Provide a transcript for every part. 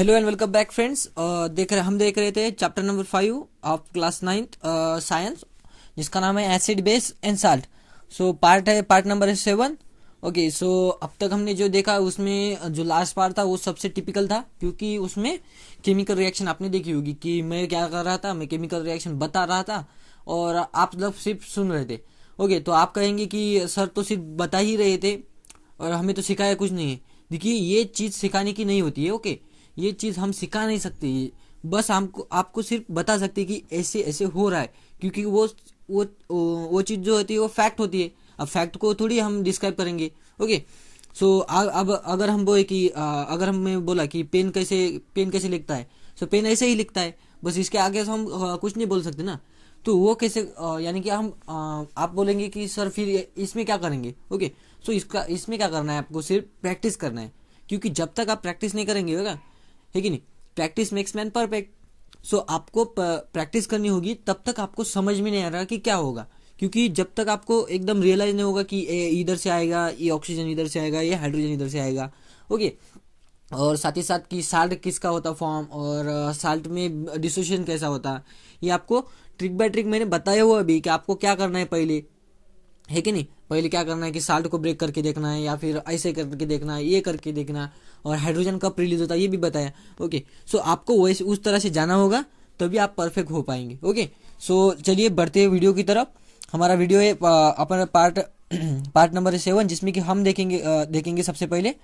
Hello and welcome back friends. हम देख रहे थे chapter number 5 of class 9th science, जिसका नाम है acid base and salt. So part number है 7। ओके, सो अब तक हमने जो देखा उसमें जो लास्ट पार्ट था वो सबसे टिपिकल था, क्योंकि उसमें केमिकल रिएक्शन आपने देखी होगी कि मैं क्या कर रहा था, मैं केमिकल रिएक्शन बता रहा था और आप लोग सिर्फ सुन रहे थे। ओके, तो आप कहेंगे कि सर तो सिर्फ बता ही रहे थे और हमें तो सिखाया कुछ नहीं है। देखिए, ये चीज़ सिखाने की नहीं होती है। ओके, ये चीज़ हम सिखा नहीं सकते, बस हमको आपको सिर्फ बता सकते हैं कि ऐसे ऐसे हो रहा है, क्योंकि वो चीज़ जो होती है वो फैक्ट होती है। अब फैक्ट को थोड़ी हम डिस्क्राइब करेंगे। ओके, सो अब अगर हम बोले कि अगर हमने बोला कि पेन कैसे लिखता है, सो पेन ऐसे ही लिखता है, बस इसके आगे से हम कुछ नहीं बोल सकते ना। तो वो कैसे यानी कि आप बोलेंगे कि सर फिर इसमें क्या करेंगे। ओके, सो इसमें क्या करना है, आपको सिर्फ प्रैक्टिस करना है, क्योंकि जब तक आप प्रैक्टिस नहीं करेंगे होगा, है कि नहीं। Practice makes man perfect. So आपको प्रैक्टिस करनी होगी, तब तक आपको समझ में नहीं आ रहा कि क्या होगा, क्योंकि जब तक आपको एकदम रियलाइज नहीं होगा कि ये इधर से आएगा, ये ऑक्सीजन इधर से आएगा, ये हाइड्रोजन इधर से आएगा। ओके, और साथ ही साथ कि साल्ट किसका होता फॉर्म, और साल्ट में डिसोसिएशन कैसा होता, ये आपको ट्रिक बाय ट्रिक मैंने बताया हुआ अभी कि आपको क्या करना है पहले, है कि नहीं। पहले क्या करना है कि साल्ट को ब्रेक करके देखना है, या फिर ऐसे करके देखना है, ये करके देखना, और हाइड्रोजन कब रिलीज होता है ये भी बताया। ओके, सो आपको वैसे उस तरह से जाना होगा, तभी आप परफेक्ट हो पाएंगे। ओके, सो चलिए बढ़ते हैं वीडियो की तरफ। हमारा वीडियो है अपना पार्ट नंबर 7, जिसमें कि हम देखेंगे सबसे पहले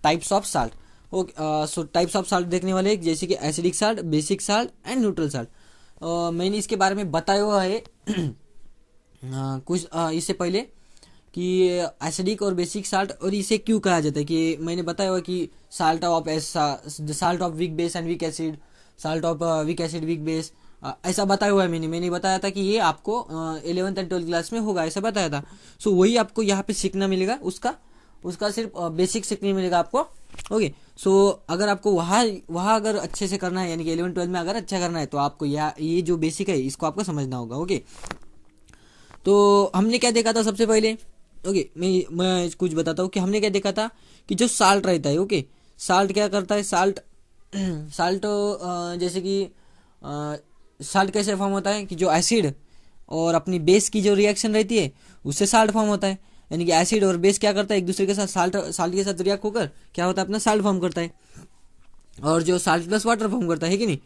types of salt. Okay, so types of salt देखने वाले जैसे कि acidic salt, basic salt and neutral salt. मैंने इसके बारे में बताया हुआ है कुछ इससे पहले कि एसिडिक और बेसिक साल्ट, और इसे क्यों कहा जाता है, कि मैंने बताया हुआ कि salt of weak base and weak acid, salt of weak acid weak base, ऐसा बताया हुआ है। मैंने बताया था कि ये आपको 11th एंड 12th क्लास में होगा, ऐसा बताया था। सो वही आपको यहाँ पे सीखना मिलेगा, उसका सिर्फ बेसिक सीखने मिलेगा आपको। ओके, सो अगर आपको वहाँ अगर अच्छे से करना है, यानी कि 11th 12th में अगर अच्छा करना है, तो आपको ये जो बेसिक है इसको आपको समझना होगा। ओके, तो हमने क्या देखा था सबसे पहले। ओके, मैं कुछ बताता हूँ कि हमने क्या देखा था, कि जो साल्ट रहता है, ओके, साल्ट क्या करता है, साल्ट साल्ट जैसे कि साल्ट कैसे फॉर्म होता है, कि जो एसिड और अपनी बेस की जो रिएक्शन रहती है उससे साल्ट फॉर्म होता है। यानी कि एसिड और बेस क्या करता है, एक दूसरे के साथ साल्ट के साथ रिएक्ट होकर क्या होता है, अपना साल्ट फॉर्म करता है, और जो साल्ट प्लस वाटर फॉर्म करता है कि नहीं।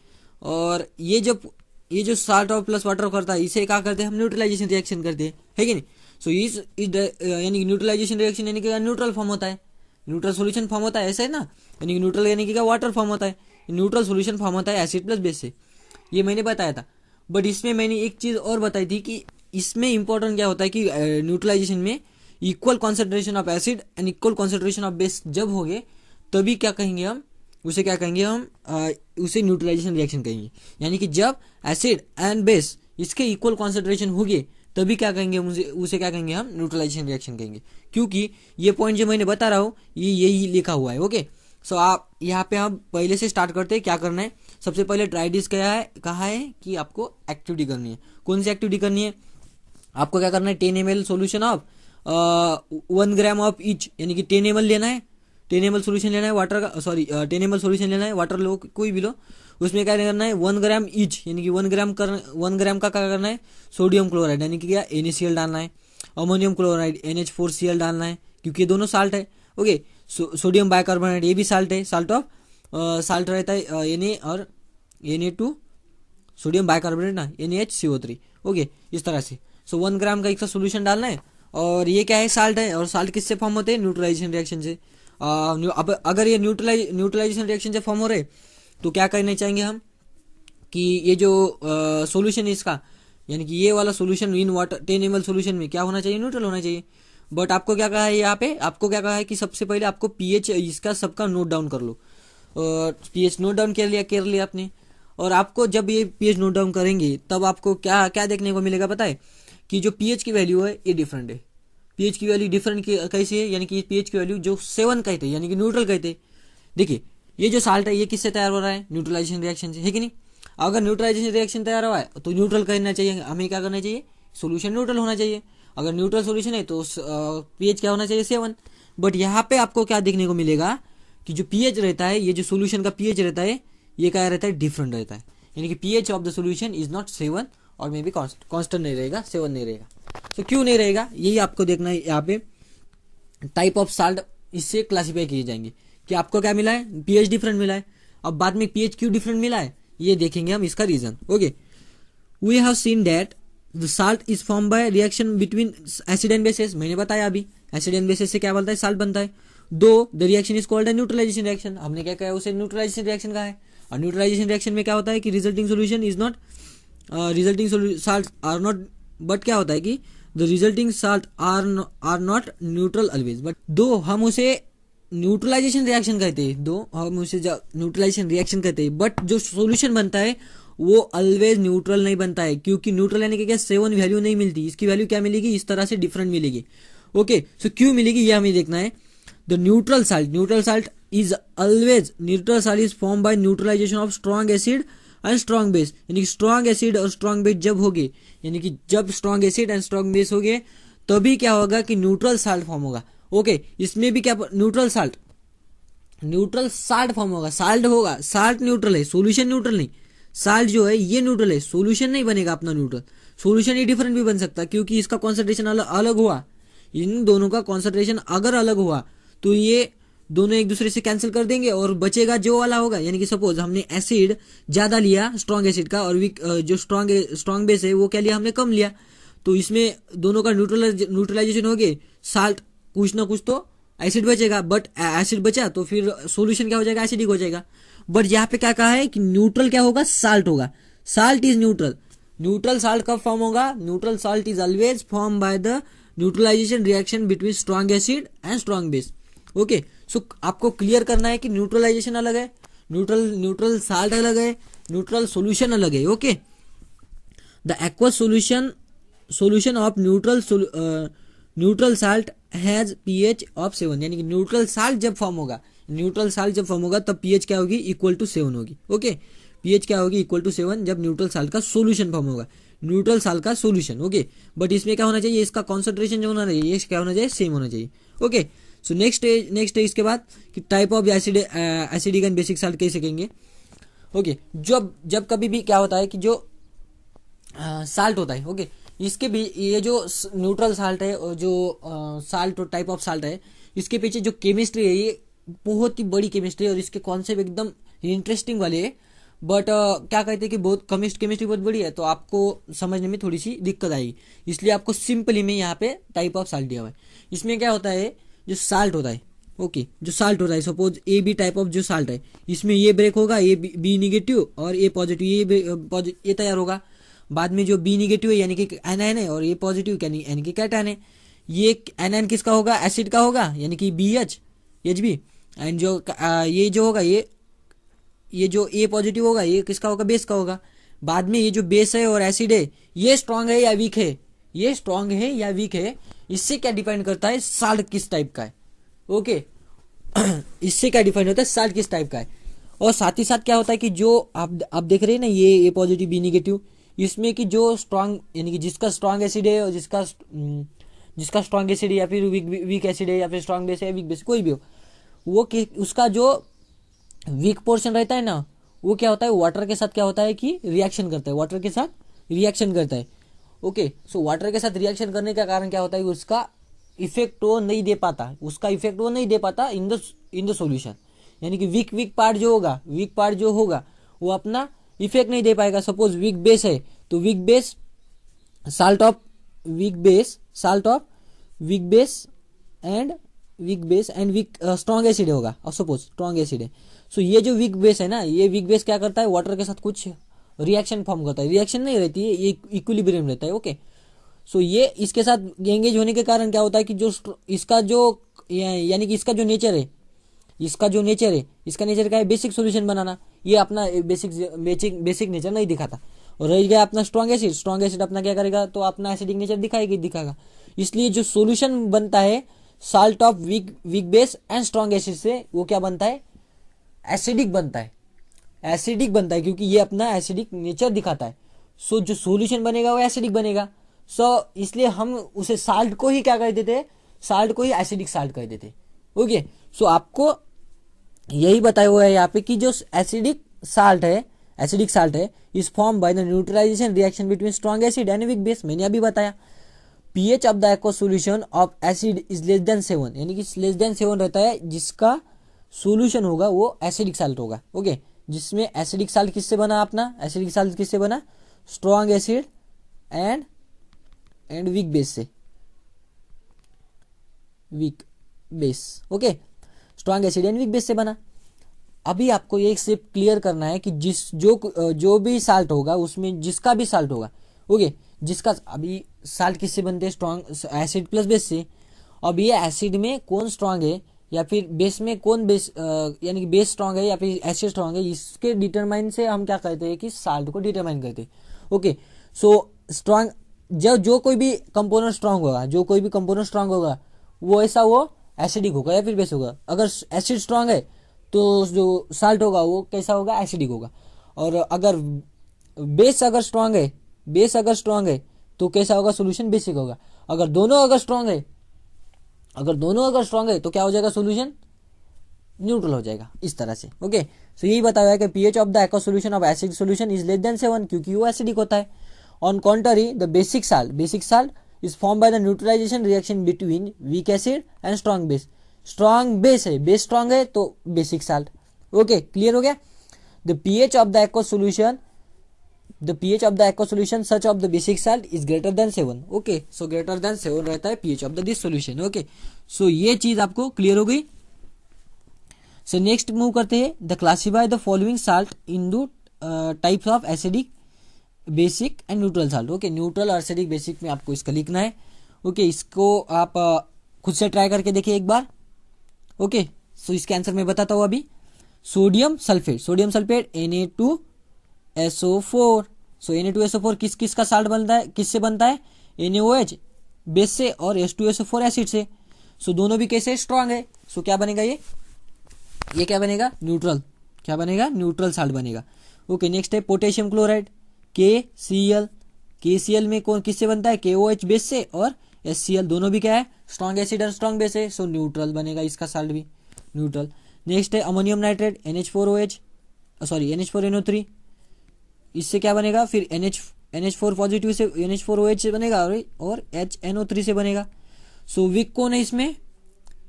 और ये जो साल्ट और प्लस वाटर करता है, इसे क्या करते हैं हम, न्यूट्रलाइजेशन रिएक्शन करते हैं, है कि नहीं। सो यानी कि न्यूट्रलाइजेशन रिएक्शन यानी कि न्यूट्रल फॉर्म होता है, न्यूट्रल सॉल्यूशन फॉर्म होता है, ऐसा है ना। यानी कि न्यूट्रल यानी कि क्या, वाटर फॉर्म होता है, न्यूट्रल सॉल्यूशन फॉर्म होता है एसिड प्लस बेस से, ये मैंने बताया था। बट इसमें मैंने एक चीज़ और बताई थी कि इसमें इंपॉर्टेंट क्या होता है, कि न्यूट्रलाइजेशन में equal concentration of acid and equal concentration of base जब हो गए, तभी क्या कहेंगे हम, उसे क्या कहेंगे हम, उसे न्यूट्रलाइजेशन रिएक्शन कहेंगे। यानी कि जब एसिड एंड बेस इसके इक्वल कॉन्सेंट्रेशन हो गए, तभी क्या कहेंगे, उसे क्या कहेंगे हम, न्यूट्रलाइजेशन रिएक्शन कहेंगे। क्योंकि ये पॉइंट जो मैंने बता रहा हूँ ये यही लिखा हुआ है। ओके, सो आप यहाँ पे हम पहले से स्टार्ट करते हैं, क्या करना है। सबसे पहले ड्राइडिस कहा है कि आपको एक्टिविटी करनी है। कौन सी एक्टिविटी करनी है, आपको क्या करना है, 10 ml solution of 1 gram of each, यानी कि 10 ml लेना है, 10 ml सोल्यूशन लेना है वाटर का, 10 ml सोल्यूशन लेना है, वाटर लो कोई भी लो, उसमें क्या करना है 1 ग्राम ईच, यानी कि 1 ग्राम का क्या करना है, सोडियम क्लोराइड यानी कि क्या, NaCl डालना है, अमोनियम क्लोराइड NH4Cl डालना है, क्योंकि ये दोनों साल्ट है। ओके, सोडियम बाइकार्बोनेट ये भी साल्ट है, साल्ट रहता है Na और Na2 सोडियम बाइकार्बोनेट ना, NaHCO3। ओके, इस तरह से 1 ग्राम का एक सोल्यूशन डालना है, और ये क्या है, साल्ट है, और साल्ट किससे फॉर्म होते हैं, न्यूट्रलाइजेशन रिएक्शन से। अब अगर ये न्यूट्रलाइजेशन रिएक्शन से फॉर्म हो रहे, तो क्या करना चाहेंगे हम, कि ये जो सॉल्यूशन है इसका, यानी कि ये वाला solution in water 10 ml solution में क्या होना चाहिए, न्यूट्रल होना चाहिए। बट आपको क्या कहा है, यहाँ पे आपको क्या कहा है कि सबसे पहले आपको पीएच इसका सबका नोट डाउन कर लो। पीएच नोट डाउन कर लिया आपने, और आपको जब ये पीएच नोट डाउन करेंगे, तब आपको क्या क्या देखने को मिलेगा पता है, कि जो पीएच की वैल्यू है ये डिफरेंट है। पीएच की वैल्यू डिफरेंट कैसी है, यानी कि पीएच की वैल्यू जो 7 कहते हैं, यानी कि न्यूट्रल कहते हैं। देखिए, ये जो साल्ट है ये किससे तैयार हो रहा है, न्यूट्रलाइजेशन रिएक्शन से, है कि नहीं। अगर न्यूट्रलाइजेशन रिएक्शन तैयार हुआ है तो न्यूट्रल कहना चाहिए, हमें क्या करना चाहिए, सोल्यूशन न्यूट्रल होना चाहिए। अगर न्यूट्रल सोल्यूशन है तो पीएच क्या होना चाहिए, 7। बट यहाँ पे आपको क्या देखने को मिलेगा, कि जो पीएच रहता है, ये जो सोल्यूशन का पीएच रहता है, ये क्या रहता है, डिफरेंट रहता है। यानी कि pH of the solution is not 7 और मे बी कांस्टेंट नहीं रहेगा, 7 नहीं रहेगा। तो क्यों नहीं रहेगा, यही आपको देखना है। यहाँ पे टाइप ऑफ साल्ट इससे क्लासीफाई किए जाएंगे कि आपको क्या मिला है, पीएच डिफरेंट मिला है। अब बाद में पीएच क्यों डिफरेंट मिला है ये देखेंगे हम, इसका reason. Okay, we have seen that the salt is form by reaction between acid and basis. मैंने बताया अभी एसिड एंड बेसिस से क्या बनता है, साल्ट बनता है। Though the reaction is called a neutralization reaction, हमने क्या कहा, उसे न्यूट्रलाइजेशन रिएक्शन कहा है। और न्यूट्रलाइजेशन रिएक्शन में क्या होता है कि resulting solution is not resulting salt are not, but क्या होता है कि the resulting salt are not neutral always, but though हम उसे न्यूट्रलाइजेशन रिएक्शन कहते हैं, दो हम उसे न्यूट्रलाइजेशन रिएक्शन कहते हैं, बट जो सोल्यूशन बनता है वो ऑलवेज न्यूट्रल नहीं बनता है, क्योंकि न्यूट्रल यानी कि क्या 7 वैल्यू नहीं मिलती, इसकी वैल्यू क्या मिलेगी, इस तरह से डिफरेंट मिलेगी। ओके, सो क्यों मिलेगी ये हमें देखना है। The neutral salt is always, neutral salt is form by neutralization of strong acid and strong base. यानी कि स्ट्रॉन्ग एसिड और स्ट्रॉन्ग बेस जब होगे, यानी कि जब strong acid and strong base होगे तभी क्या होगा कि न्यूट्रल साल्ट फॉर्म होगा। ओके, इसमें भी क्या न्यूट्रल साल्ट फॉर्म होगा, साल्ट होगा, साल्ट न्यूट्रल है, सोल्यूशन न्यूट्रल नहीं। साल्ट जो है ये न्यूट्रल है, सोल्यूशन नहीं बनेगा अपना न्यूट्रल, सोल्यूशन ये डिफरेंट भी बन सकता है, क्योंकि इसका कॉन्सेंट्रेशन अलग हुआ, इन दोनों का कॉन्सेंट्रेशन अगर अलग हुआ तो ये दोनों एक दूसरे से कैंसिल कर देंगे और बचेगा जो वाला होगा। यानी कि सपोज हमने एसिड ज्यादा लिया स्ट्रॉन्ग एसिड का, और जो स्ट्रॉन्ग बेस है वो क्या लिया, हमने कम लिया, तो इसमें दोनों का न्यूट्रलाइजेशन हो गए, साल्ट कुछ ना कुछ तो एसिड बचेगा, बट एसिड बचा तो फिर सॉल्यूशन क्या हो जाएगा, एसिडिक हो जाएगा। बट यहाँ पे क्या कहा है कि न्यूट्रल क्या होगा, साल्ट होगा, salt is neutral. Neutral salt कब फॉर्म होगा, neutral salt is always form by the neutralization reaction between strong acid and strong base. Okay, so आपको क्लियर करना है कि न्यूट्रलाइजेशन अलग है, न्यूट्रल साल्ट अलग है, न्यूट्रल सॉल्यूशन अलग है। Okay, the aqueous solution of neutral salt has pH of 7। यानी कि न्यूट्रल साल्ट जब फॉर्म होगा तब पीएच क्या होगी, इक्वल टू 7 होगी। ओके, पीएच क्या होगी, इक्वल टू 7 जब न्यूट्रल साल्ट का सॉल्यूशन फॉर्म होगा, न्यूट्रल साल्ट का सॉल्यूशन। ओके, बट इसमें क्या होना चाहिए, इसका कॉन्सेंट्रेशन जो होना चाहिए ये क्या होना चाहिए, सेम होना चाहिए। ओके, सो नेक्स्ट है इसके बाद कि type of acidic and basic salt कैसे कहेंगे। ओके, जब कभी भी क्या होता है कि जो साल्ट होता है, ओके, इसके भी ये जो न्यूट्रल साल्ट है और जो साल्ट और टाइप ऑफ साल्ट है, इसके पीछे जो केमिस्ट्री है ये बहुत ही बड़ी केमिस्ट्री है और इसके कॉन्सेप्ट एकदम इंटरेस्टिंग वाले है। बट क्या कहते हैं कि बहुत केमिस्ट्री बहुत बड़ी है, तो आपको समझने में थोड़ी सी दिक्कत आएगी, इसलिए आपको सिंपली में यहाँ पे टाइप ऑफ साल्ट दिया हुआ है। इसमें क्या होता है, जो साल्ट होता है, ओके, जो साल्ट होता है, suppose A B type of जो साल्ट है, इसमें ये ब्रेक होगा, ए बी निगेटिव और ए पॉजिटिव, ये तैयार होगा। बाद में जो बी निगेटिव है यानी कि एनायन है, और ये पॉजिटिव यानी कि कैटायन है। ये एनायन किसका होगा, एसिड का होगा, यानी कि एच बी। एंड जो ये जो होगा, ये जो ए पॉजिटिव होगा ये किसका होगा, बेस का होगा। बाद में ये जो बेस है और एसिड है ये स्ट्रांग है या वीक है, इससे क्या डिपेंड करता है, साल्ट किस टाइप का है। ओके, इससे क्या डिफाइन होता है, साल्ट किस टाइप का है। और साथ ही साथ क्या होता है कि जो आप देख रहे हैं ना, ये ए पॉजिटिव बी निगेटिव, इसमें कि जो स्ट्रांग यानी कि जिसका स्ट्रांग एसिड है और जिसका स्ट्रांग एसिड है या फिर वीक एसिड है या फिर स्ट्रांग बेस है, वीक बेस कोई भी हो, वो उसका जो वीक पोर्शन रहता है ना, वो क्या होता है, वाटर के साथ क्या होता है कि रिएक्शन करता है, वाटर के साथ रिएक्शन करता है। ओके, सो वाटर के साथ रिएक्शन करने का कारण क्या होता है, उसका इफेक्ट वो नहीं दे पाता इन द सॉल्यूशन। यानी कि वीक पार्ट जो होगा वो अपना इफेक्ट नहीं दे पाएगा। सपोज वीक बेस है तो weak base salt of weak base and weak strong acid होगा, और सपोज स्ट्रॉन्ग एसिड है। सो ये जो वीक बेस है ना, ये वीक बेस क्या करता है, वाटर के साथ कुछ रिएक्शन फॉर्म करता है, रिएक्शन नहीं रहती है, ये इक्विलिब्रियम रहता है। ओके, सो ये इसके साथ एंगेज होने के कारण क्या होता है कि जो इसका जो यानी कि इसका नेचर क्या है, बेसिक सॉल्यूशन बनाना, ये अपना बेसिक नेचर नहीं दिखाता। और रह गया अपना स्ट्रॉन्ग एसिड अपना क्या करेगा, तो अपना एसिडिक नेचर दिखाएगा। इसलिए जो सॉल्यूशन बनता है salt of weak base and strong acid से, वो क्या बनता है, एसिडिक बनता है, क्योंकि ये अपना एसिडिक नेचर दिखाता है। सो जो सॉल्यूशन बनेगा वो एसिडिक बनेगा। सो इसलिए हम उसे साल्ट को ही क्या कह देते, साल्ट को ही एसिडिक साल्ट कह देते। ओके, सो आपको यही बताया हुआ है यहाँ पे कि जो एसिडिक साल्ट है is form by the neutralization reaction between strong acid and weak base. मैंने अभी बताया pH of the aqua solution of acid is less than 7, यानी कि लेस देन 7 रहता है, जिसका सोल्यूशन होगा वो एसिडिक साल्ट होगा। ओके, जिसमें एसिडिक साल्ट किससे बना अपना, एसिडिक साल्ट किससे बना, strong acid and weak base से, weak base. Okay, strong acid and weak base से बना। अभी आपको ये सिर्फ क्लियर करना है कि जो भी साल्ट होगा उसमें जिसका भी साल्ट होगा, ओके, जिसका अभी साल्ट किससे बनते हैं, स्ट्रॉन्ग एसिड प्लस बेस से। अब ये एसिड में कौन स्ट्रॉन्ग है या फिर बेस में कौन बेस, यानी कि बेस स्ट्रॉन्ग है या फिर एसिड स्ट्रॉन्ग है, इसके डिटरमाइन से हम क्या करते हैं कि साल्ट को डिटरमाइन करते हैं। ओके, सो स्ट्रॉन्ग जो कोई भी कंपोनेंट स्ट्रॉन्ग होगा, जो कोई भी कंपोनेंट स्ट्रॉन्ग होगा वो ऐसा वो एसिडिक होगा या फिर बेस होगा। अगर एसिड स्ट्रॉन्ग है तो जो साल्ट होगा वो कैसा होगा, एसिडिक होगा। और अगर बेस अगर स्ट्रॉन्ग है तो कैसा होगा, सोल्यूशन बेसिक होगा। अगर दोनों अगर स्ट्रॉन्ग है तो क्या हो जाएगा, सोल्यूशन न्यूट्रल हो जाएगा, इस तरह से। ओके, सो यही बताया है कि pH of the aqua solution of acid solution is less than 7, क्योंकि वो एसिडिक होता है। On contrary the basic salt is form by the neutralization reaction between weak acid and strong base. Strong base है, base strong है तो basic salt. Okay, clear हो गया। The pH of the aqua solution such of the basic salt is greater than 7। Okay, so greater than 7 रहता है pH of the this solution. Okay, so ये चीज आपको clear हो गई। सो नेक्स्ट मूव करते हैं, the classify the following salt in दो types of acidic, basic and neutral salt. Okay, neutral और एसिडिक बेसिक में आपको इसका लिखना है। ओके, इसको आप खुद से ट्राई करके देखिए एक बार। ओके, सो इसके आंसर मैं बताता हूँ अभी। Sodium sulphate Na2SO4। सो Na2SO4 किस का साल्ट बनता है, किससे बनता है, NaOH बेस से और H2SO4 एसिड से। सो दोनों भी कैसे स्ट्रांग है। सो क्या बनेगा, ये क्या बनेगा, न्यूट्रल, क्या बनेगा, न्यूट्रल साल्ट बनेगा। ओके, नेक्स्ट है पोटेशियम क्लोराइड KCl में कौन किससे बनता है, KOH बेस से और HCl, दोनों भी क्या है, स्ट्रॉन्ग एसिड और स्ट्रॉन्ग बेस है। सो न्यूट्रल बनेगा इसका साल्ट भी, न्यूट्रल। नेक्स्ट है अमोनियम नाइट्रेट NH4NO3, इससे क्या बनेगा, फिर NH4 पॉजिटिव से NH4OH से बनेगा और HNO3 से बनेगा। सो वीक कौन है इसमें,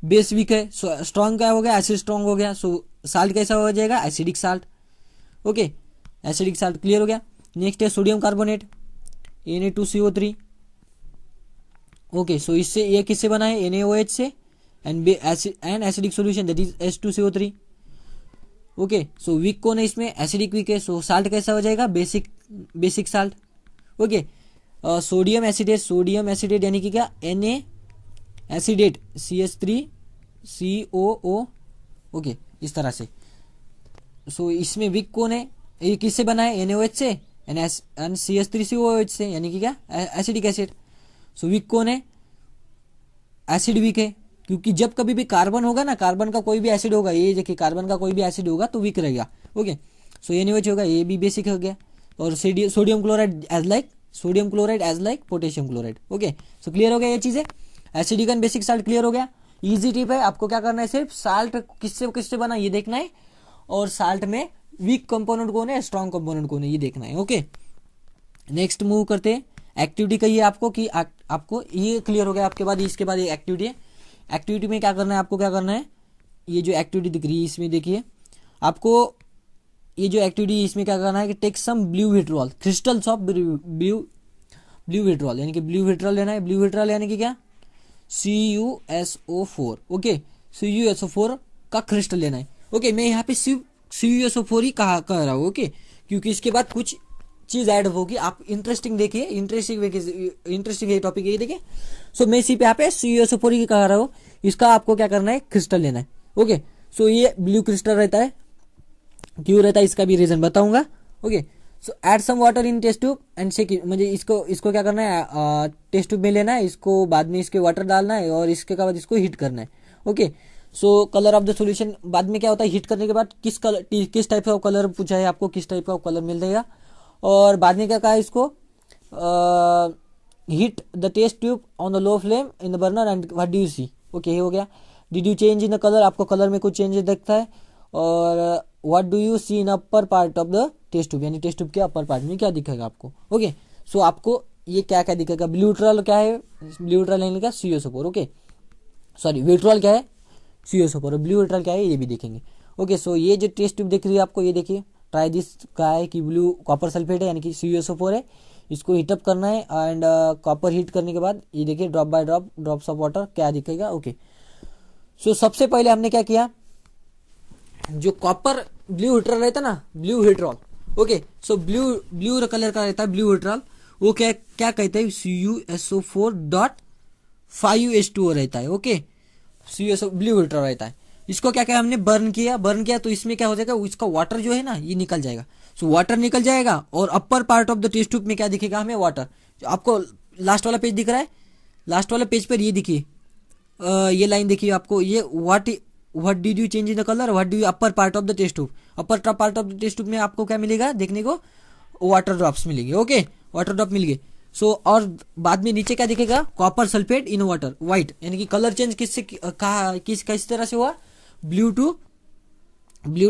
बेस वीक है। सो स्ट्रॉन्ग क्या हो गया, एसिड स्ट्रॉन्ग हो गया। सो साल्ट कैसा हो जाएगा, acidic salt. Okay, acidic salt clear हो गया। नेक्स्ट है सोडियम कार्बोनेट Na2CO3। ओके, सो इससे ये किससे बना है, NaOH से and acidic solution that is H2CO3। Okay, so weak कौन है इसमें, एसिडिक वीक है। सो साल्ट कैसा हो जाएगा, basic salt. Okay, sodium acetate यानी कि क्या, Na एसिडेट CH3COO। ओके, इस तरह से। सो इसमें वीक कौन है, ये किससे बना है, NaOH से एंड CH3COOH से, यानी कि क्या, एसिडिक एसिड। सो वीक कौन है, एसिड वीक है, क्योंकि जब कभी भी कार्बन होगा ना, कार्बन का कोई भी एसिड होगा, ये देखिए कार्बन का कोई भी एसिड होगा तो वीक रहेगा। ओके, सो NaOH होगा, ये भी बेसिक हो गया। और sodium chloride as like potassium chloride. Okay, so clear हो गया ये चीजें, acidic and basic salt clear हो गया। इजी टिप है, आपको क्या करना है, सिर्फ साल्ट किससे बना ये देखना है, और साल्ट में वीक कंपोनेंट कौन है, स्ट्रॉन्ग कंपोनेंट कौन है, ये देखना है। ओके, नेक्स्ट मूव करते हैं। एक्टिविटी कही है आपको कि आपको ये क्लियर हो गया। आपके बाद इसके बाद ये एक्टिविटी है। एक्टिविटी में क्या करना है, आपको क्या करना है, ये जो एक्टिविटी दिख रही है इसमें देखिए, आपको ये जो एक्टिविटी इसमें क्या करना है कि take some blue vitriol, crystals of blue vitriol, यानी कि ब्लू विट्रॉल लेना है। ब्लू विट्रॉल यानी कि क्या, CuSO4। ओके, CuSO4 का क्रिस्टल लेना है। ओके, मैं यहाँ पे CuSO4 ही कह रहा हूँ। ओके, क्योंकि इसके बाद कुछ चीज ऐड होगी, आप इंटरेस्टिंग देखिए, इंटरेस्टिंग ये टॉपिक ये देखिए। सो मैं इसी पे यहाँ पे CuSO4 ही कह रहा हूँ। इसका आपको क्या करना है, क्रिस्टल लेना है। ओके, सो ये ब्लू क्रिस्टल रहता है, क्यों रहता है इसका भी रीजन बताऊंगा। Okay, so add some water in test tube and shake, मुझे इसको क्या करना है, टेस्ट ट्यूब में लेना है, इसको बाद में इसके वाटर डालना है और इसके बाद इसको हीट करना है। Okay, so colour of the solution बाद में क्या होता है, हीट करने के बाद किस टाइप का कलर पूछा है आपको, किस टाइप का कलर मिल जाएगा। और बाद में क्या कहा है इसको, heat the test tube on the low flame in the burner and what do you see. Okay, हो गया। Did you change in the colour, आपको कलर में कुछ चेंजेस दिखता है। और what do you see in upper part of the test tube, यानी test tube के अपर पार्ट में क्या दिखेगा आपको। ओके, सो आपको ये क्या क्या दिखेगा, ब्लू विट्रॉल क्या है, ब्लू विट्रॉल यानी क्या CuSO4, ओके सॉरी विट्रॉल क्या है CuSO4, और ब्लू विट्रॉल क्या है ये भी देखेंगे। ओके, सो ये जो टेस्ट ट्यूब दिख रही है आपको, ये देखिए ट्राई दिस क्या है कि ब्लू कॉपर सल्फेट है यानी कि CuSO4 है, इसको हीटअप करना है एंड कॉपर हीट करने के बाद ये देखिए drop by drop drops of water क्या दिखेगा। ओके, सो सबसे पहले हमने क्या किया, जो कॉपर ब्लू विट्रॉल रहता है ना, blue vitriol, okay so blue colour का रहता है ब्लू विट्रॉल, वो क्या क्या कहते हैं CuSO4.5H2O रहता है। ओके, CuSO ब्लू विट्रॉल रहता है, इसको क्या क्या हमने बर्न किया तो इसमें क्या हो जाएगा, इसका वाटर जो है ना ये निकल जाएगा। सो वाटर निकल जाएगा और upper part of the test tube में क्या दिखेगा हमें, वाटर। आपको लास्ट वाला पेज दिख रहा है, लास्ट वाला पेज पर ये देखिए ये लाइन देखिए आपको, ये what did you change in the colour, what do you upper part of the test tube, upper part of the test tube में आपको क्या मिलेगा देखने को, वाटर ड्रॉप्स मिलेंगे। ओके, वाटर ड्रॉप मिल गए। सो और बाद में नीचे क्या दिखेगा, copper sulphate in water white, यानी कि कलर चेंज किस तरह से हुआ, ब्लू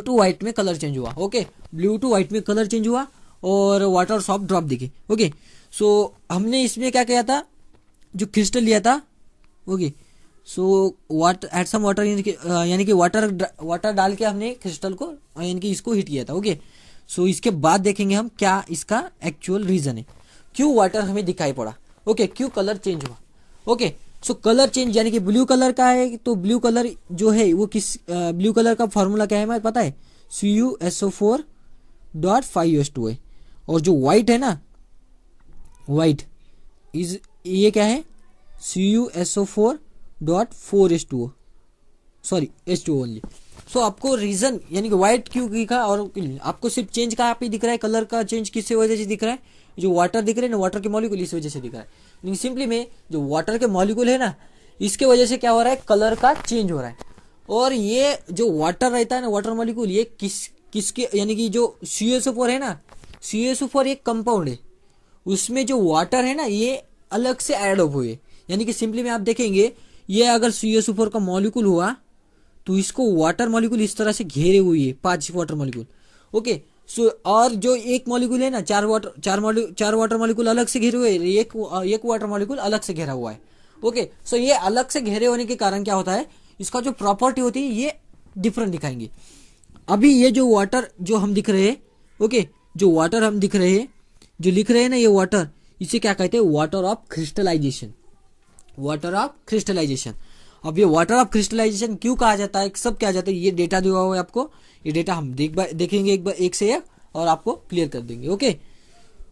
टू व्हाइट में कलर चेंज हुआ। ओके, ब्लू टू व्हाइट में कलर चेंज हुआ और वाटर सॉफ्ट ड्रॉप दिखे। ओके, सो हमने इसमें क्या किया था, जो क्रिस्टल लिया था। ओके, सो एड सम वाटर, यानी कि वाटर डाल के हमने क्रिस्टल को यानी कि इसको हीट किया था। ओके, सो इसके बाद देखेंगे हम क्या इसका एक्चुअल रीजन है, क्यों वाटर हमें दिखाई पड़ा। ओके, क्यों कलर चेंज हुआ। ओके, सो कलर चेंज यानी कि ब्लू कलर का है, तो ब्लू कलर जो है वो किस ब्लू कलर का फॉर्मूला क्या है हमें पता है, CuSO4.5H2O है। और जो व्हाइट है ना, व्हाइट इज ये क्या है, CuSO4.4H2O, सॉरी H2O ओनली। सो आपको रीजन यानी कि व्हाइट क्यों दिखा, और आपको सिर्फ चेंज कहाँ पे दिख रहा है, कलर का चेंज किस वजह से दिख रहा है, जो वाटर दिख रहे हैं ना, वाटर के मॉलिक्यूल इस वजह से दिख रहा है। लेकिन सिंपली में जो वाटर के मॉलिक्यूल है ना, इसके वजह से क्या हो रहा है, कलर का चेंज हो रहा है। और ये जो वाटर रहता है ना, वाटर मॉलिक्यूल, ये किसके यानी कि जो CuSO4 है ना, CuSO4 एक कंपाउंड है, उसमें जो वाटर है ना ये अलग से ऐड ऑफ हुए, यानी कि सिंपली में आप देखेंगे ये अगर CuSO4 का मॉलिक्यूल हुआ तो इसको वाटर मॉलिक्यूल इस तरह से घेरे हुए है, 5 वाटर मॉलिक्यूल। ओके, सो और जो एक मॉलिक्यूल है ना, चार वाटर मॉलिक्यूल अलग से घेरे हुए, एक वाटर मॉलिक्यूल अलग से घेरा हुआ है। ओके, सो ये अलग से घेरे होने के कारण क्या होता है, इसका जो प्रॉपर्टी होती है ये डिफरेंट दिखाएंगे। अभी ये जो वाटर जो हम दिख रहे हैं, ओके जो वाटर हम दिख रहे हैं, जो लिख रहे हैं ना ये वाटर, इसे क्या कहते हैं, water of crystallization, water of crystallization. अब ये वाटर ऑफ क्रिस्टलाइजेशन क्यों कहा जाता है, सब क्या जाता है, ये डेटा दिया हुआ है आपको, ये डेटा हम देखेंगे एक से एक और आपको क्लियर कर देंगे। Okay,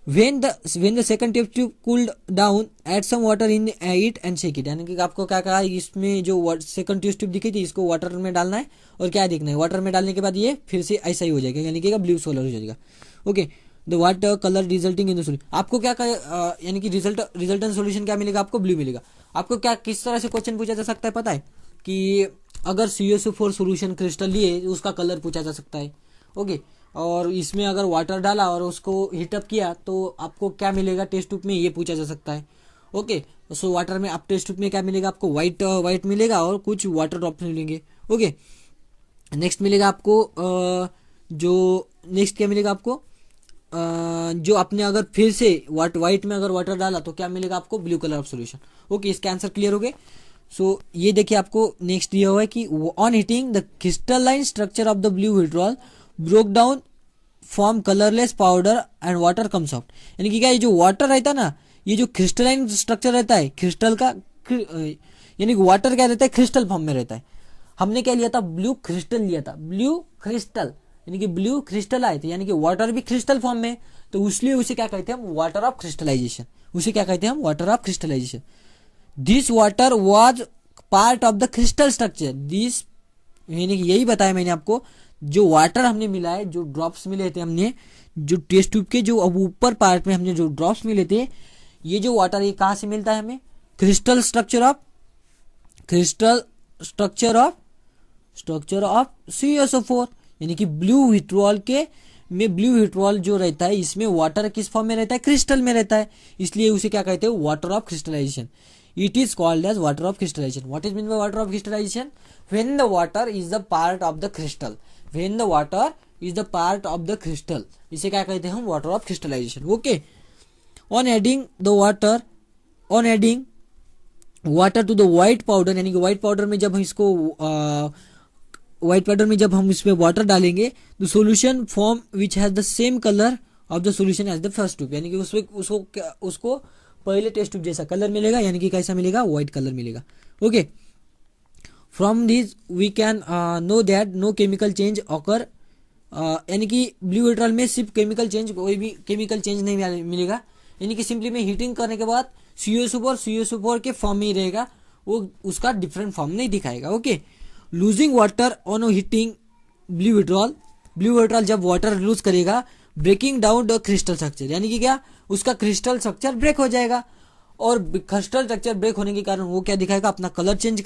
when the second test tube cooled down, add some water in it and shake it, यानी कि आपको क्या कहा, इसमें जो सेकंड टेस्ट ट्यूब दिखी थी इसको वाटर में डालना है और क्या देखना है, वाटर में डालने के बाद ये फिर से ऐसा ही हो जाएगा, यानी कि ब्लू सोलर हो जाएगा। Okay, the water colour resulting in the solution, आपको क्या यानी कि रिजल्टेंट सोल्यूशन क्या मिलेगा, आपको ब्लू मिलेगा। आपको क्या किस तरह से क्वेश्चन पूछा जा सकता है पता है, कि अगर CuSO4 सोल्यूशन क्रिस्टल लिए उसका कलर पूछा जा सकता है। ओके, और इसमें अगर वाटर डाला और उसको हीटअप किया तो आपको क्या मिलेगा टेस्ट ट्यूब में, ये पूछा जा सकता है। ओके, सो वाटर में आप टेस्ट ट्यूब में क्या मिलेगा, आपको व्हाइट मिलेगा और कुछ वाटर ड्रॉप्स मिलेंगे। ओके, नेक्स्ट मिलेगा आपको जो नेक्स्ट क्या मिलेगा आपको, जो आपने अगर फिर से व्हाइट में अगर वाटर डाला तो क्या मिलेगा आपको, blue colour of solution. Okay, इसका आंसर क्लियर हो गए। सो ये देखिए आपको नेक्स्ट दिया हुआ है कि on heating the crystalline structure of the blue vitriol broke down form colourless powder and water comes out, यानी कि क्या ये जो वाटर रहता है ना, ये जो क्रिस्टलाइन स्ट्रक्चर रहता है क्रिस्टल का, यानी कि वाटर क्या रहता है, क्रिस्टल फॉर्म में रहता है। हमने क्या लिया था, ब्लू क्रिस्टल लिया था, ब्लू क्रिस्टल यानी कि ब्लू क्रिस्टल आए थे, यानी कि वाटर भी क्रिस्टल फॉर्म में, तो इसलिए उसे क्या कहते हैं हम, वाटर ऑफ क्रिस्टलाइजेशन, उसे क्या कहते हैं हम, water of crystallization. This water was part of the crystal structure, this यानी कि यही बताया मैंने आपको, जो वाटर हमने मिला है, जो ड्रॉप्स मिले थे हमने, जो टेस्ट ट्यूब के जो अब ऊपर पार्ट में हमने जो ड्रॉप्स मिले थे, ये जो वाटर ये कहाँ से मिलता है हमें, क्रिस्टल स्ट्रक्चर ऑफ CuSO4, यानी कि ब्लू विट्रॉल के में ब्लू विट्रॉल जो रहता है इसमें वाटर किस फॉर्म में रहता है, क्रिस्टल में रहता है, इसलिए उसे क्या कहते हैं, water of crystallization. It is called as water of crystallization. What is mean by water of crystallization, when the water is the part of the crystal, when the water is the part of the crystal, इसे क्या कहते हैं हम, water of crystallization. Okay, on adding water to the white powder, यानी कि white powder में जब हम इसको व्हाइट पाउडर में जब हम इसमें वाटर डालेंगे, the solution form which has the same colour of the solution as the first tube, यानी कि उसको पहले टेस्ट ट्यूब जैसा कलर मिलेगा, यानी कि कैसा मिलेगा, व्हाइट कलर मिलेगा। Okay, from this we can know that no chemical change occur, यानी कि ब्लू विट्रॉल में सिर्फ केमिकल चेंज, कोई भी केमिकल चेंज नहीं मिलेगा, यानी कि सिंपली में हीटिंग करने के बाद CO4 के फॉर्म में ही रहेगा, वो उसका डिफरेंट फॉर्म नहीं दिखाएगा। Okay, losing water on heating blue vitriol जब वाटर लूज करेगा, breaking down the crystal structure, यानी कि क्या, उसका क्रिस्टल स्ट्रक्चर ब्रेक हो जाएगा, और क्रिस्टल स्ट्रक्चर ब्रेक होने के कारण वो क्या दिखाएगा, अपना कलर चेंज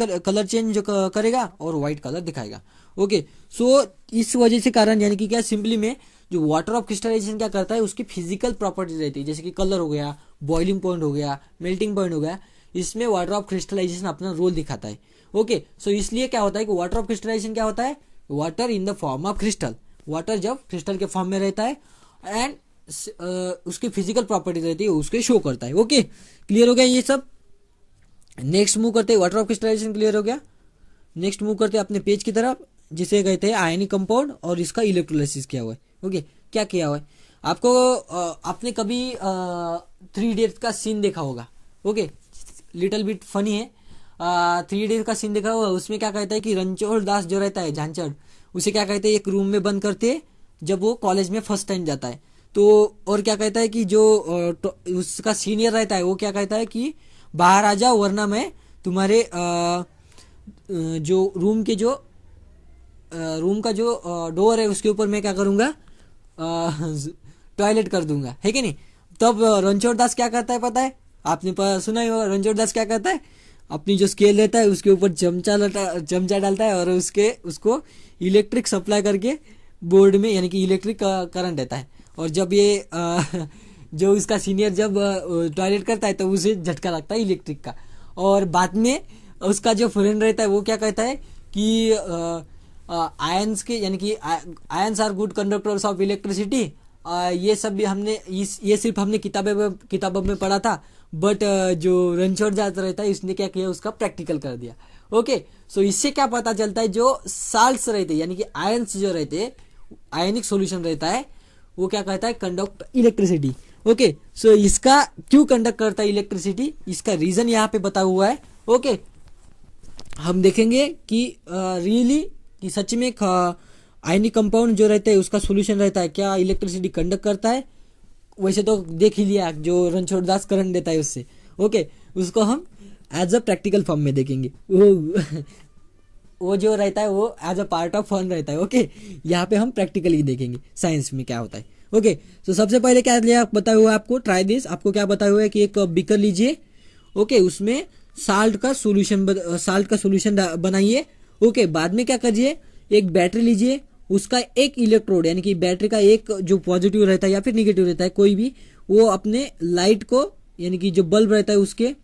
करेगा और व्हाइट कलर दिखाएगा। ओके, सो इस वजह से कारण, यानी कि क्या, सिंपली में जो वाटर ऑफ क्रिस्टलाइजेशन क्या करता है, उसकी फिजिकल प्रॉपर्टीज रहती है, जैसे कि कलर हो गया, बॉइलिंग पॉइंट हो गया, मेल्टिंग पॉइंट हो गया, इसमें वाटर ऑफ क्रिस्टलाइजेशन अपना रोल दिखाता है। ओके, सो इसलिए क्या होता है कि वाटर ऑफ क्रिस्टलाइजेशन क्या होता है, water in the form of crystal, water जब क्रिस्टल के फॉर्म में रहता है एंड उसकी फिजिकल प्रॉपर्टीज रहती है, उसके शो करता है। ओके, क्लियर हो गया ये सब। नेक्स्ट मूव करते हैं, वाटर ऑफ क्रिस्टलाइजेशन क्लियर हो गया। नेक्स्ट मूव करते हैं अपने पेज की तरफ, जिसे कहते हैं आयनिक कंपाउंड, और इसका इलेक्ट्रोलाइसिस किया हुआ है। ओके, क्या किया हुआ है आपको, आपने कभी 3 इडियट्स का सीन देखा होगा। ओके, लिटिल बिट फनी है, 3 इडियट्स का सीन देखा होगा, उसमें क्या कहता है कि रणछोड़ दास जो रहता है, झांझड़, उसे क्या कहते हैं, एक रूम में बंद करते जब वो कॉलेज में फर्स्ट टाइम जाता है, तो और क्या कहता है कि जो उसका सीनियर रहता है, वो क्या कहता है कि बाहर आ जाओ, वरना मैं तुम्हारे जो रूम का जो डोर है उसके ऊपर मैं क्या करूंगा, टॉयलेट कर दूंगा, है कि नहीं। तब रणछोड़ दास क्या करता है पता है, आपने सुना ही होगा, रणछोड़ दास क्या करता है, अपनी जो स्केल रहता है उसके ऊपर चमचा डालता है, और उसको इलेक्ट्रिक सप्लाई करके बोर्ड में, यानी कि इलेक्ट्रिक करंट रहता है, और जब ये जो इसका सीनियर जब टॉयलेट करता है तो उसे झटका लगता है इलेक्ट्रिक का, और बाद में उसका जो फ्रेंड रहता है वो क्या कहता है कि आयंस के, यानी कि ions are good conductors of electricity, ये सब भी ये सिर्फ हमने किताबों में पढ़ा था, बट जो रणछोड़ दास रहता है इसने क्या किया, उसका प्रैक्टिकल कर दिया। ओके, सो इससे क्या पता चलता है, जो साल्ट्स रहते हैं, यानी कि आयंस जो रहते हैं, आयनिक सॉल्यूशन रहता है, वो क्या कहता है, कंडक्ट इलेक्ट्रिसिटी। ओके, सो इसका क्यों कंडक्ट करता है इलेक्ट्रिसिटी, इसका रीजन यहाँ पे बता हुआ है। ओके, हम देखेंगे कि रियली कि सच में आयनिक कंपाउंड जो रहता है उसका सॉल्यूशन रहता है, क्या इलेक्ट्रिसिटी कंडक्ट करता है। वैसे तो देख ही लिया जो रणछोड़ दास करंट देता है उससे। ओके, उसको हम एज अ प्रैक्टिकल फॉर्म में देखेंगे, वो जो रहता है वो as a part of fun रहता है। ओके, यहाँ पे हम प्रैक्टिकली देखेंगे साइंस में क्या होता है। ओके, तो सबसे पहले क्या लिया बताया हुआ है आपको, ट्राई दिस, आपको क्या बताया हुआ है कि एक बीकर लीजिए। ओके, उसमें साल्ट का सोल्यूशन बनाइए। ओके, बाद में क्या करिए, एक बैटरी लीजिए, उसका एक इलेक्ट्रोड, यानी कि बैटरी का एक जो पॉजिटिव रहता है या फिर निगेटिव रहता है कोई भी, वो अपने लाइट को, यानी कि जो बल्ब रहता है उसके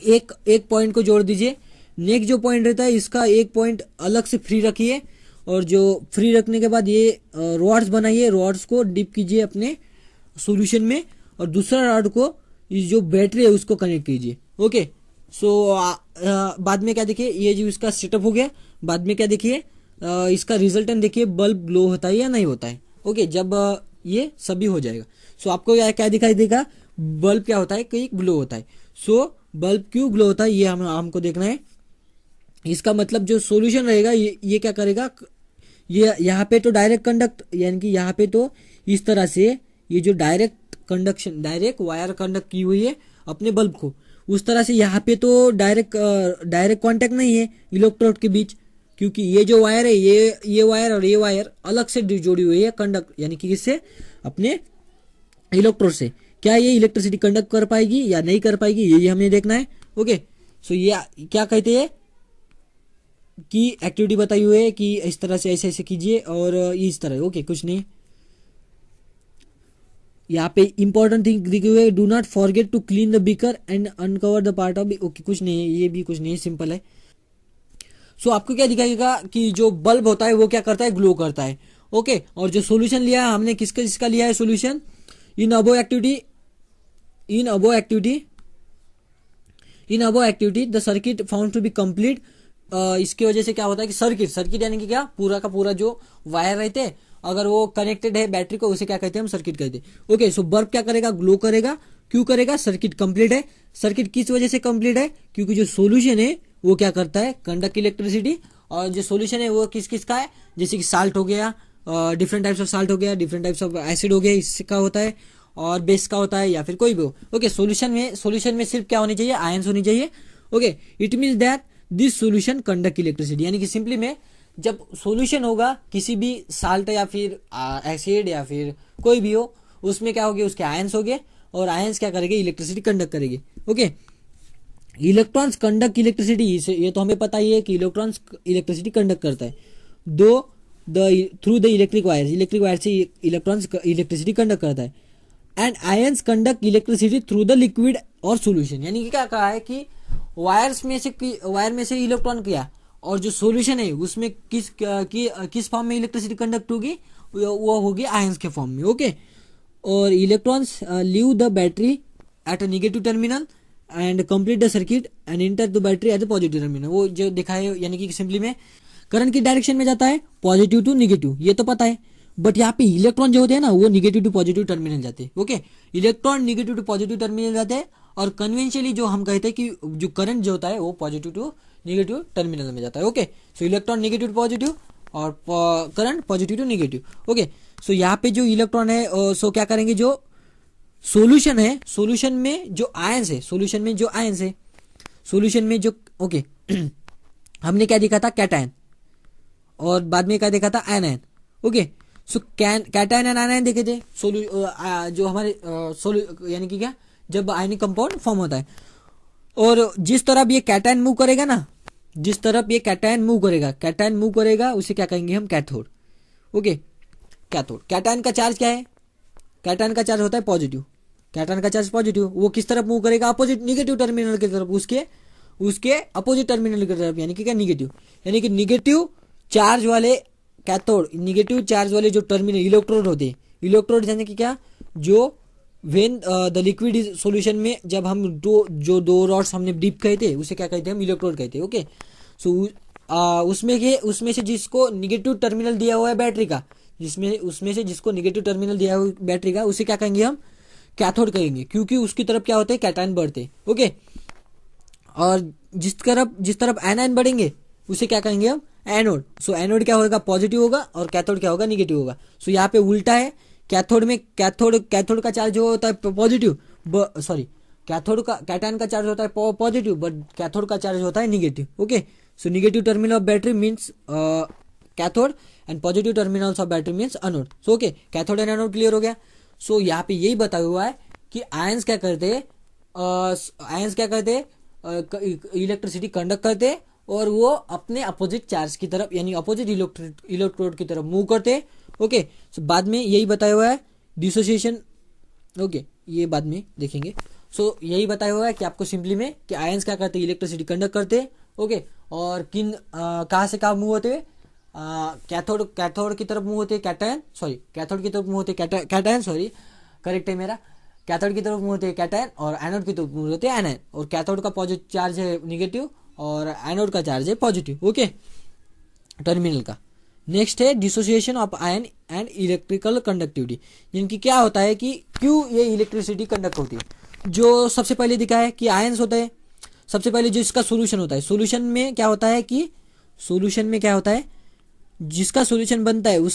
एक पॉइंट को जोड़ दीजिए। नेक्स्ट जो पॉइंट रहता है इसका एक पॉइंट अलग से फ्री रखिए, और जो फ्री रखने के बाद ये रॉड्स बनाइए, रॉड्स को डिप कीजिए अपने सॉल्यूशन में, और दूसरा रॉड को जो बैटरी है उसको कनेक्ट कीजिए। ओके, सो बाद में क्या देखिए, ये जो इसका सेटअप हो गया, बाद में क्या देखिए, इसका रिजल्टेंट देखिए, बल्ब ग्लो होता है या नहीं होता है। ओके, जब ये सभी हो जाएगा, सो आपको क्या दिखाई देगा, बल्ब क्या होता है कि ग्लो होता है। सो बल्ब क्यों ग्लो होता है ये हमको देखना है। इसका मतलब जो सॉल्यूशन रहेगा ये क्या करेगा, ये यहाँ पे तो डायरेक्ट कंडक्ट, यानी कि यहाँ पे तो इस तरह से ये जो डायरेक्ट वायर कंडक्ट की हुई है अपने बल्ब को, उस तरह से यहाँ पे तो डायरेक्ट कांटेक्ट नहीं है इलेक्ट्रोड के बीच, क्योंकि ये जो वायर है ये वायर और ये वायर अलग से जोड़ी हुई है कंडक्ट, यानी कि इससे अपने इलेक्ट्रोड से। क्या ये इलेक्ट्रिसिटी कंडक्ट कर पाएगी या नहीं कर पाएगी, यही हमें देखना है। ओके, सो ये क्या कहते हैं कि एक्टिविटी बताई हुई है कि इस तरह से ऐसे कीजिए और इस तरह। ओके, कुछ नहीं, यहाँ पे इंपॉर्टेंट थिंग लिखे हुए, do not forget to clean the beaker and uncover the part of. Okay, कुछ नहीं है, ये भी कुछ नहीं है, सिंपल है। सो आपको क्या दिखाएगा कि जो बल्ब होता है वो क्या करता है, ग्लो करता है। ओके, और जो सोल्यूशन लिया है हमने किसका लिया है solution, in above activity the circuit found to be complete. इसकी वजह से क्या होता है कि सर्किट यानी कि क्या, पूरा का पूरा जो वायर रहते हैं अगर वो कनेक्टेड है बैटरी को, उसे क्या कहते हैं हम, सर्किट कहते हैं। ओके, सो बल्ब क्या करेगा, ग्लो करेगा। क्यों करेगा, सर्किट कंप्लीट है। सर्किट किस वजह से कंप्लीट है, क्योंकि जो सोल्यूशन है वो क्या करता है, कंडक्ट इलेक्ट्रिसिटी। और जो सोल्यूशन है वो किस का है, जैसे कि साल्ट हो गया, डिफरेंट टाइप्स ऑफ साल्ट हो गया, डिफरेंट टाइप्स ऑफ एसिड हो गया, इसका होता है, और बेस का होता है, या फिर कोई भी हो। ओके, सोल्यूशन में सिर्फ क्या होनी चाहिए, आयंस होनी चाहिए। Okay, it means that this solution conduct electricity, यानी कि सिंपली में जब सोल्यूशन होगा किसी भी साल्ट या फिर एसिड या फिर कोई भी हो, उसमें क्या होगी, उसके आयंस होंगे, और आयंस क्या करेंगे, इलेक्ट्रिसिटी कंडक्ट करेंगे। ओके, इलेक्ट्रॉन्स कंडक्ट इलेक्ट्रिसिटी, ये तो हमें पता ही है कि इलेक्ट्रॉन्स इलेक्ट्रिसिटी कंडक्ट करता है। थ्रू द इलेक्ट्रिक वायर से इलेक्ट्रॉन्स इलेक्ट्रिसिटी कंडक्ट करता है। And ions conduct electricity through the liquid और सोल्यूशन, यानी कि क्या कहा है कि वायर में से इलेक्ट्रॉन किया, और जो सोल्यूशन है उसमें किस फॉर्म में इलेक्ट्रिसिटी कंडक्ट होगी, वो होगी आयंस के फॉर्म में। ओके, और electrons leave the battery at a negative terminal and complete the circuit and enter the battery at the positive terminal. वो जो दिखा है, यानी कि सिंपली में करंट की डायरेक्शन में जाता है पॉजिटिव टू नेगेटिव, ये तो पता है। बट यहाँ पे इलेक्ट्रॉन जो होते हैं ना, वो निगेटिव टू पॉजिटिव टर्मिनल जाते हैं। Okay, electron negative to positive terminal जाते हैं, और कन्वेंशनली जो हम कहते हैं कि जो करंट जो होता है वो पॉजिटिव टू नेगेटिव टर्मिनल में जाता है। Okay, so electron negative to positive और current positive to negative. Okay, so यहाँ पे जो इलेक्ट्रॉन है, सो क्या करेंगे, जो सोल्यूशन है, सोल्यूशन में जो आयंस है, ओके हमने क्या देखा था, कैटायन, और बाद में क्या देखा था, anion. Okay, so cation and ion देखे थे जो हमारे यानी कि क्या, जब आयनिक कंपाउंड फॉर्म होता है, और जिस तरफ ये कैटायन मूव करेगा ना, कैटायन मूव करेगा उसे क्या कहेंगे हम, कैथोड। ओके, कैटायन का चार्ज क्या है, कैटायन का चार्ज होता है पॉजिटिव। वो किस तरफ मूव करेगा, अपोजिट निगेटिव टर्मिनल की तरफ, उसके अपोजिट टर्मिनल की तरफ, यानी कि क्या, निगेटिव। यानी कि निगेटिव चार्ज वाले कैथोड, निगेटिव चार्ज वाले जो टर्मिनल इलेक्ट्रोड होते हैं, इलेक्ट्रोड यानी कि क्या, जो when the liquid is solution में, जब हम दो रॉड्स हमने डीप कहते हैं, उसे क्या कहते हैं, हम इलेक्ट्रोड कहते हैं। ओके, सो उसमें से जिसको निगेटिव टर्मिनल दिया हुआ है बैटरी का, उसमें से जिसको निगेटिव टर्मिनल दिया हुआ है बैटरी का, उसे क्या कहेंगे हम, कैथोड कहेंगे, क्योंकि उसकी तरफ क्या होते हैं, कैटायन बढ़ते हैं। ओके, और जिस तरफ एनायन बढ़ेंगे उसे क्या कहेंगे हम, एनोड। सो एनोड क्या होगा, पॉजिटिव होगा, और कैथोड क्या होगा, निगेटिव होगा। सो यहाँ पे उल्टा है, कैथोड का चार्ज जो होता है पॉजिटिव, कैटायन का चार्ज होता है पॉजिटिव, बट कैथोड का चार्ज होता है negative. Okay, so negative terminal of battery means cathode and positive terminals of battery means anode. So okay, cathode and anode clear हो गया। सो यहाँ पे यही बताया हुआ है कि आयंस क्या करते हैं, इलेक्ट्रिसिटी कंडक्ट करते हैं, और वो अपने अपोजिट चार्ज की तरफ, यानी अपोजिट इलेक्ट्रोड की तरफ मूव करते हैं। ओके, सो बाद में यही बताया हुआ है डिसोसिएशन। ओके, ये बाद में देखेंगे। सो यही बताया हुआ है कि आपको सिंपली में कि आयंस क्या करते हैं, इलेक्ट्रिसिटी कंडक्ट करते हैं। ओके, और कहाँ से कहाँ मूव होते हैं, कैथोड की तरफ मूव होते हैं कैटायन, करेक्ट है मेरा, कैथोड की तरफ मूव होते हैं कैटायन, और एनोड की तरफ मूव होते हैं एनायन। और कैथोड का पॉजिटिव चार्ज है निगेटिव, और एनोड का चार्ज है पॉजिटिव। ओके, टर्मिनल का। नेक्स्ट है dissociation of ion and electrical conductivity, जिनकी क्या होता है कि क्यों ये इलेक्ट्रिसिटी कंडक्ट होती है। जो सबसे पहले दिखा है कि आयंस होते हैं, सबसे पहले जो इसका सोल्यूशन होता है, सोल्यूशन में क्या होता है, जिसका सोल्यूशन बनता है,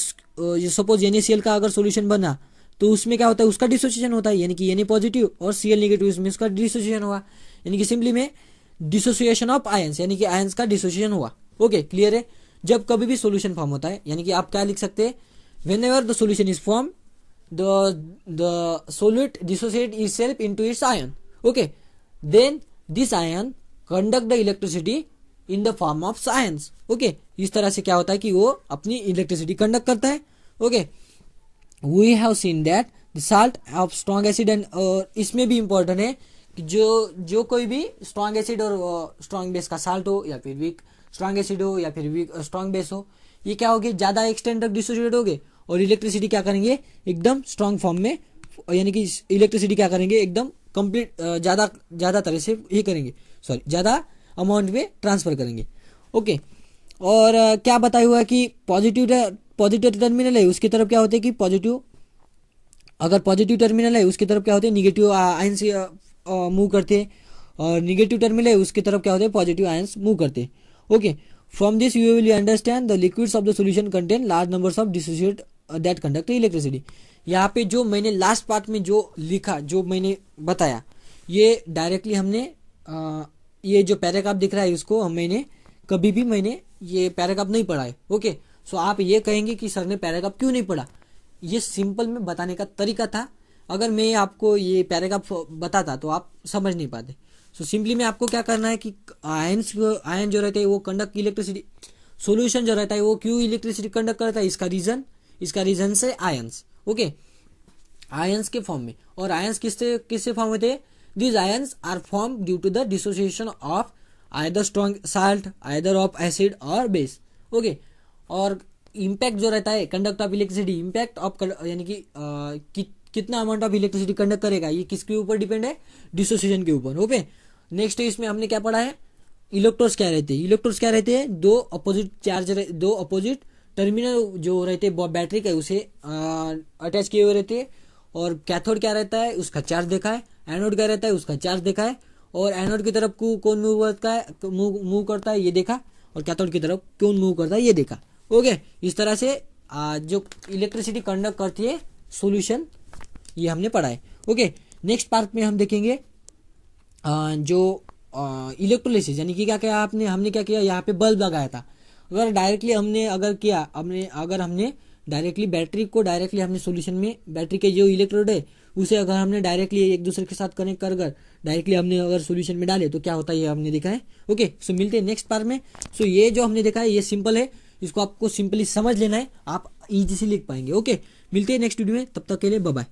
सपोज NaCl का अगर सोल्यूशन बना, तो उसमें क्या होता है, उसका डिसोसिएशन होता है, यानी कि Na पॉजिटिव और Cl नेगेटिव, इसमें उसका डिसोसिएशन हुआ, यानी कि सिंपली में डिसोसिएशन ऑफ आयंस, यानी कि आयंस का डिसोसिएशन हुआ। ओके, क्लियर है। जब कभी भी सोल्यूशन फॉर्म होता है, यानी कि आप क्या लिख सकते हैं, whenever the solution is form the solute dissociate itself into its ion. Okay, then this ion conduct the electricity in the form of ions. Okay, इस तरह से क्या होता है कि वो अपनी इलेक्ट्रिसिटी कंडक्ट करता है। Okay, we have seen that the salt of strong acid and, इसमें भी इंपॉर्टेंट है कि जो कोई भी स्ट्रॉन्ग एसिड और स्ट्रॉन्ग बेस का साल्ट हो, या फिर वीक स्ट्रॉन्ग एसिड हो या फिर वीक स्ट्रॉन्ग बेस हो, ये क्या होगी, ज़्यादा एक्सटेंड तक डिसोसिएट हो गए और इलेक्ट्रिसिटी क्या करेंगे एकदम स्ट्रॉन्ग फॉर्म में, यानी कि इलेक्ट्रिसिटी क्या करेंगे एकदम कंप्लीट ज़्यादा तरह से ये करेंगे, सॉरी ज़्यादा अमाउंट में ट्रांसफर करेंगे। ओके, और क्या बताया हुआ है कि पॉजिटिव टर्मिनल है उसकी तरफ क्या होते हैं कि पॉजिटिव, अगर पॉजिटिव टर्मिनल है उसकी तरफ क्या होते हैं निगेटिव आयंस मूव करते हैं, और निगेटिव टर्मिनल है उसकी तरफ क्या होते हैं पॉजिटिव आयंस मूव करते हैं। Okay, from this you will understand the liquids of the solution contain large numbers of dissociate that conduct electricity. यहाँ पे जो मैंने लास्ट पार्ट में जो लिखा, जो मैंने बताया, ये डायरेक्टली हमने ये जो पैराग्राफ दिख रहा है उसको मैंने कभी भी मैंने ये पैराग्राफ नहीं पढ़ा है। ओके, सो आप ये कहेंगे कि सर ने पैराग्राफ क्यों नहीं पढ़ा, ये सिंपल में बताने का तरीका था। अगर मैं आपको ये पैराग्राफ बताता तो आप समझ नहीं पाते। सो सिंपली में आपको क्या करना है कि आयन जो रहते हैं वो कंडक्ट इलेक्ट्रिसिटी, सॉल्यूशन जो रहता है वो क्यों इलेक्ट्रिसिटी कंडक्ट करता है, इसका रीजन से आयंस। ओके, आयंस के फॉर्म में, और आयंस किससे फॉर्म होते हैं, these ions are formed due to the dissociation of either strong salt, either of acid or base। Okay, और इम्पैक्ट जो रहता है conduct of electricity, impact of यानी कि कितना अमाउंट ऑफ इलेक्ट्रिसिटी कंडक्ट करेगा, ये किसके ऊपर डिपेंड है, डिसोसिएशन के ऊपर। ओके, नेक्स्ट इसमें हमने क्या पढ़ा है, इलेक्ट्रोड्स क्या रहते हैं, इलेक्ट्रोड्स क्या रहते हैं, दो अपोजिट टर्मिनल जो रहते हैं बैटरी का उसे अटैच किए हुए रहते हैं, और कैथोड क्या रहता है उसका चार्ज देखा है, एनोड क्या रहता है उसका चार्ज देखा है, और एनोड की तरफ कौन मूव करता है ये देखा, और कैथोड की तरफ कौन मूव करता है ये देखा। ओके, इस तरह से जो इलेक्ट्रिसिटी कंडक्ट करती है सॉल्यूशन, ये हमने पढ़ा है। ओके, नेक्स्ट पार्ट में हम देखेंगे जो इलेक्ट्रोलिसिस, यानी कि क्या किया हमने क्या किया, यहाँ पे बल्ब लगाया था। अगर डायरेक्टली हमने डायरेक्टली बैटरी को डायरेक्टली हमने सॉल्यूशन में, बैटरी के जो इलेक्ट्रोड है उसे अगर हमने डायरेक्टली एक दूसरे के साथ कनेक्ट कर डायरेक्टली हमने अगर सॉल्यूशन में डाले तो क्या होता है ये हमने देखा है। ओके, सो मिलते हैं नेक्स्ट पार्ट में। सो ये जो हमने देखा है ये सिंपल है, इसको आपको सिंपली समझ लेना है, आप इजी से लिख पाएंगे। ओके, मिलते हैं नेक्स्ट वीडियो में, तब तक के लिए बाय बाय।